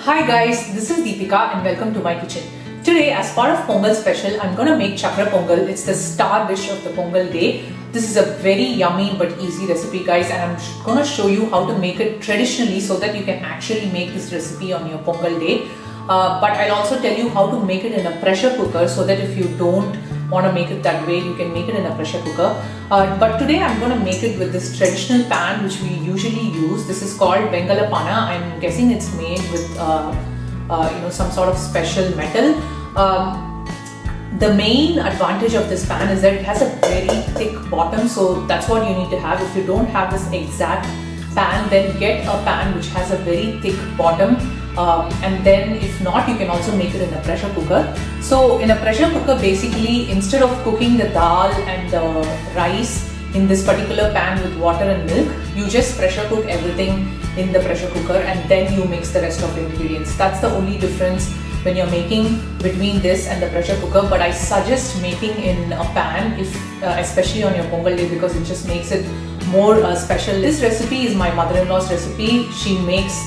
Hi guys, this is Deepika and welcome to my kitchen. Today, as part of Pongal special, I'm gonna make Sakkarai Pongal. It's the star dish of the Pongal day. This is a very yummy but easy recipe, guys, and I'm gonna show you how to make it traditionally so that you can actually make this recipe on your Pongal day. But I'll also tell you how to make it in a pressure cooker so that if you don't want to make it that way, you can make it in a pressure cooker. But today I'm going to make it with this traditional pan which we usually use. This is called Vengalapana. I'm guessing it's made with some sort of special metal. The main advantage of this pan is that it has a very thick bottom, so that's what you need to have. If you don't have this exact pan, then get a pan which has a very thick bottom. And then if not, you can also make it in a pressure cooker. So in a pressure cooker, basically instead of cooking the dal and the rice in this particular pan with water and milk, you just pressure cook everything in the pressure cooker and then you mix the rest of the ingredients. That's the only difference when you're making between this and the pressure cooker. But I suggest making in a pan, if especially on your Pongal day, because it just makes it more special. This recipe is my mother-in-law's recipe. She makes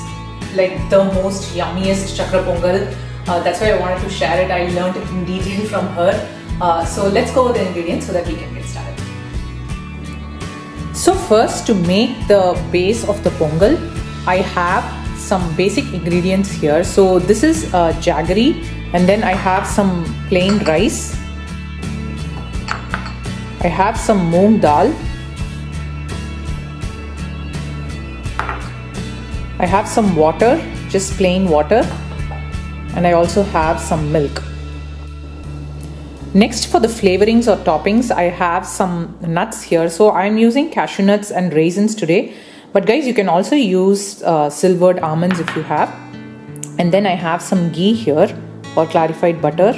like the most yummiest Sakkarai Pongal. That's why I wanted to share it. I learned it in detail from her. So let's go over the ingredients so that we can get started. So first, to make the base of the Pongal, I have some basic ingredients here. So this is Jaggery, and then I have some plain rice. I have some Moong dal. I have some water, just plain water, and I also have some milk. Next, for the flavorings or toppings, I have some nuts here. So I'm using cashew nuts and raisins today, but guys, you can also use silvered almonds if you have. And then I have some ghee here, or clarified butter.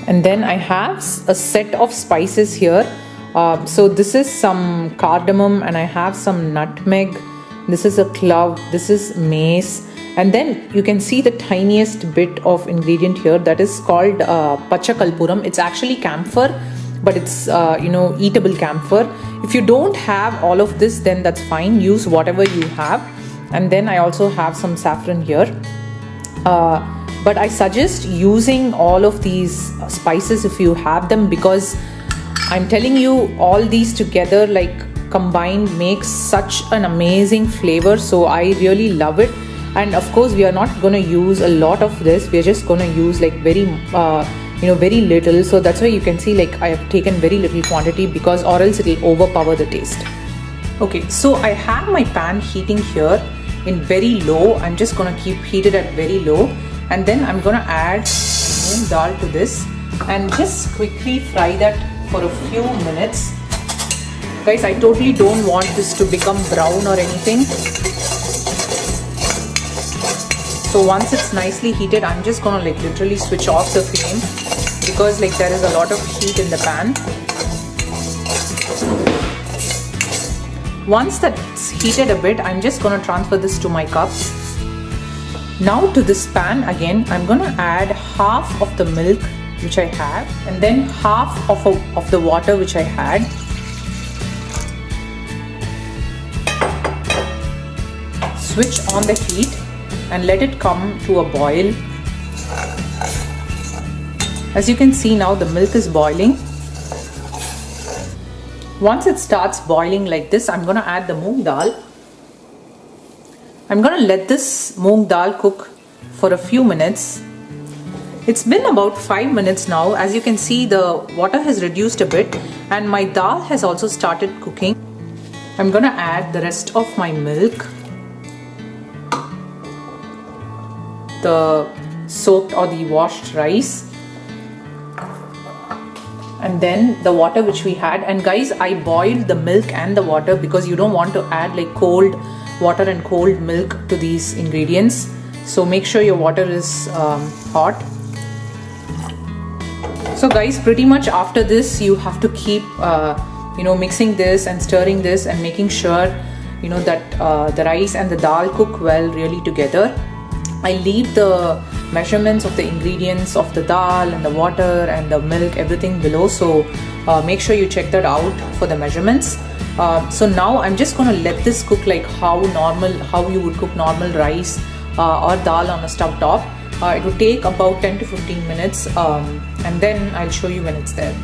And then I have a set of spices here. So this is some cardamom, and I have some nutmeg. This is a clove, this is mace, and then you can see the tiniest bit of ingredient here that is called Pacha kalpooram. It's actually camphor, but it's eatable camphor. If you don't have all of this, then that's fine. Use whatever you have. And then I also have some saffron here. But I suggest using all of these spices if you have them, because I'm telling you, all these together combined makes such an amazing flavor. So I really love it. And of course, we are not going to use a lot of this. We are just going to use very little. So that's why you can see I have taken very little quantity, because or else it will overpower the taste. Okay, so I have my pan heating here in very low. I'm just going to keep heated at very low, and then I'm going to add moong dal to this and just quickly fry that for a few minutes. Guys, I totally don't want this to become brown or anything. So once it's nicely heated, I'm just gonna literally switch off the flame, because there is a lot of heat in the pan. Once that's heated a bit, I'm just gonna transfer this to my cup. Now to this pan again, I'm gonna add half of the milk which I have, and then half of the water which I had. Switch on the heat and let it come to a boil. As you can see now, the milk is boiling. Once it starts boiling like this, I'm going to add the moong dal. I'm going to let this moong dal cook for a few minutes. It's been about 5 minutes now. As you can see, the water has reduced a bit and my dal has also started cooking. I'm going to add the rest of my milk, the soaked or the washed rice, and then the water which we had. And guys, I boiled the milk and the water because you don't want to add cold water and cold milk to these ingredients. So make sure your water is hot. So guys, pretty much after this, you have to keep mixing this and stirring this and making sure that the rice and the dal cook well really together. I leave the measurements of the ingredients of the dal and the water and the milk, everything below. So make sure you check that out for the measurements. So now I'm just going to let this cook like how you would cook normal rice or dal on a stove top. It would take about 10 to 15 minutes and then I'll show you when it's there.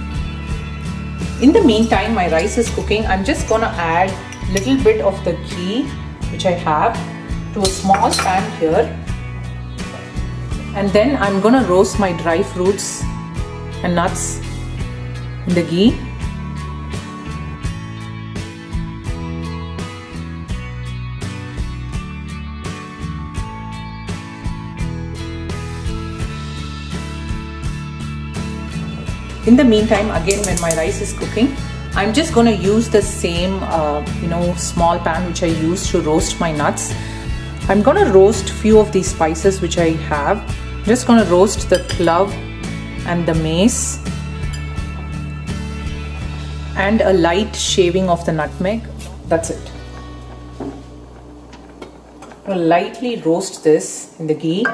In the meantime, my rice is cooking. I'm just gonna add a little bit of the ghee which I have to a small pan here, and then I'm gonna roast my dry fruits and nuts in the ghee. In the meantime, again, when my rice is cooking, I'm just going to use the same small pan which I used to roast my nuts. I'm going to roast few of these spices which I have. I'm just going to roast the clove and the mace and a light shaving of the nutmeg. That's it. I'll lightly roast this in the ghee.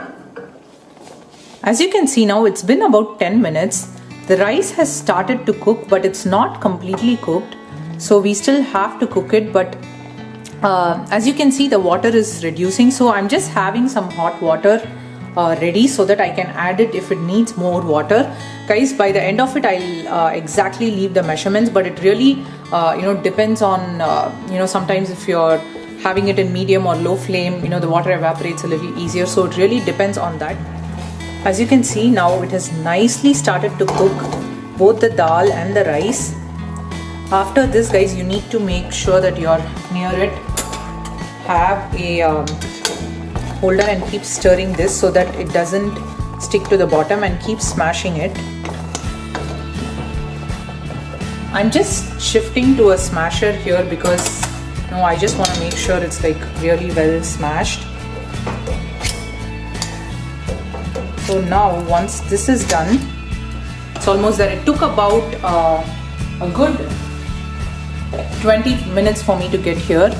As you can see now, it's been about 10 minutes. The rice has started to cook, but it's not completely cooked, so we still have to cook it. But as you can see, the water is reducing, so I'm just having some hot water ready so that I can add it if it needs more water. Guys, by the end of it, I'll exactly leave the measurements, but it really depends on sometimes if you're having it in medium or low flame, the water evaporates a little easier, so it really depends on that. As you can see now, it has nicely started to cook both the dal and the rice. After this, guys, you need to make sure that you're near it. Have a holder and keep stirring this so that it doesn't stick to the bottom, and keep smashing it. I'm just shifting to a smasher here because I just want to make sure it's like really well smashed. So now once this is done, it's almost there. It took about a good 20 minutes for me to get here.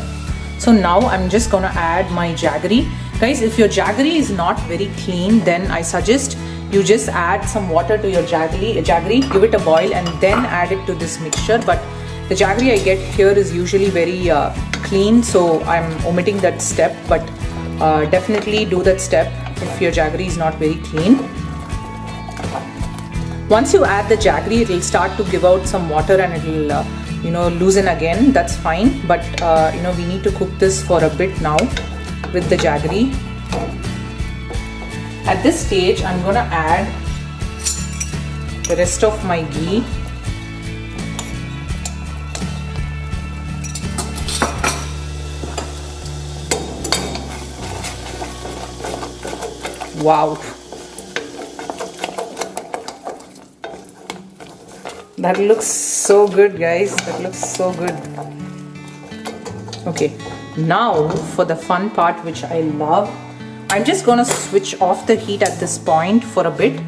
So now I'm just gonna add my jaggery. Guys, if your jaggery is not very clean, then I suggest you just add some water to your jaggery, give it a boil, and then add it to this mixture. But the jaggery I get here is usually very clean, so I'm omitting that step, but definitely do that step if your jaggery is not very clean. Once you add the jaggery, it will start to give out some water and it will loosen again. That's fine, but we need to cook this for a bit now with the jaggery. At this stage, I'm gonna add the rest of my ghee. Wow, that looks so good, guys. That looks so good. Okay, now for the fun part, which I love, I'm just gonna switch off the heat at this point for a bit.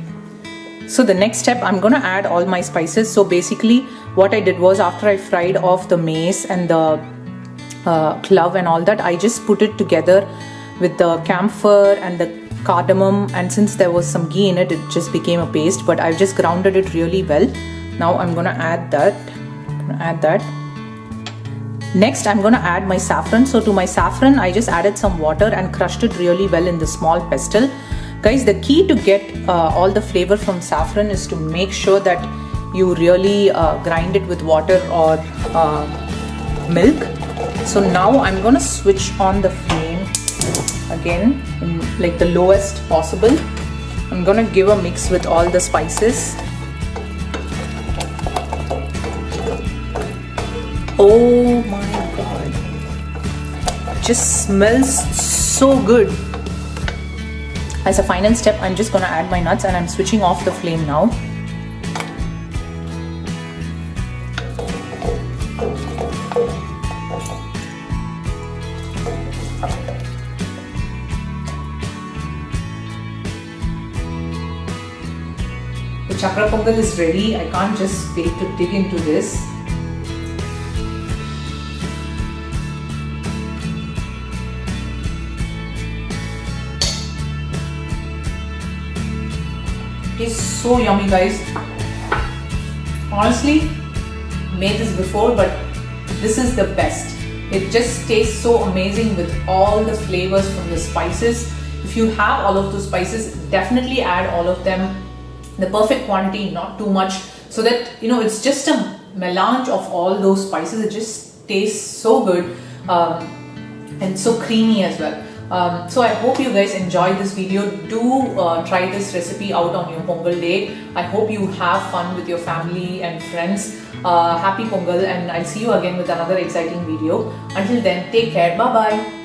So the next step, I'm gonna add all my spices. So basically what I did was, after I fried off the mace and the clove and all that, I just put it together with the camphor and the cardamom, and since there was some ghee in it, it just became a paste, but I've just grounded it really well. Now I'm gonna add that. Next, I'm gonna add my saffron. So to my saffron, I just added some water and crushed it really well in the small pestle. Guys, the key to get all the flavor from saffron is to make sure that you really grind it with water or milk. So now I'm gonna switch on the flame again in like the lowest possible. I'm gonna give a mix with all the spices. Oh my god, it just smells so good. As a final step, I'm just gonna add my nuts, and I'm switching off the flame now. The Sakkarai Pongal is ready. I can't just wait to dig into this. It is so yummy, guys. Honestly, made this before, but this is the best. It just tastes so amazing with all the flavors from the spices. If if you have all of those spices, definitely add all of them, the perfect quantity, not too much, so that it's just a melange of all those spices. It just tastes so good and so creamy as well. So I hope you guys enjoyed this video. Do try this recipe out on your Pongal day. I hope you have fun with your family and friends. Happy Pongal, and I'll see you again with another exciting video. Until then, take care. Bye bye.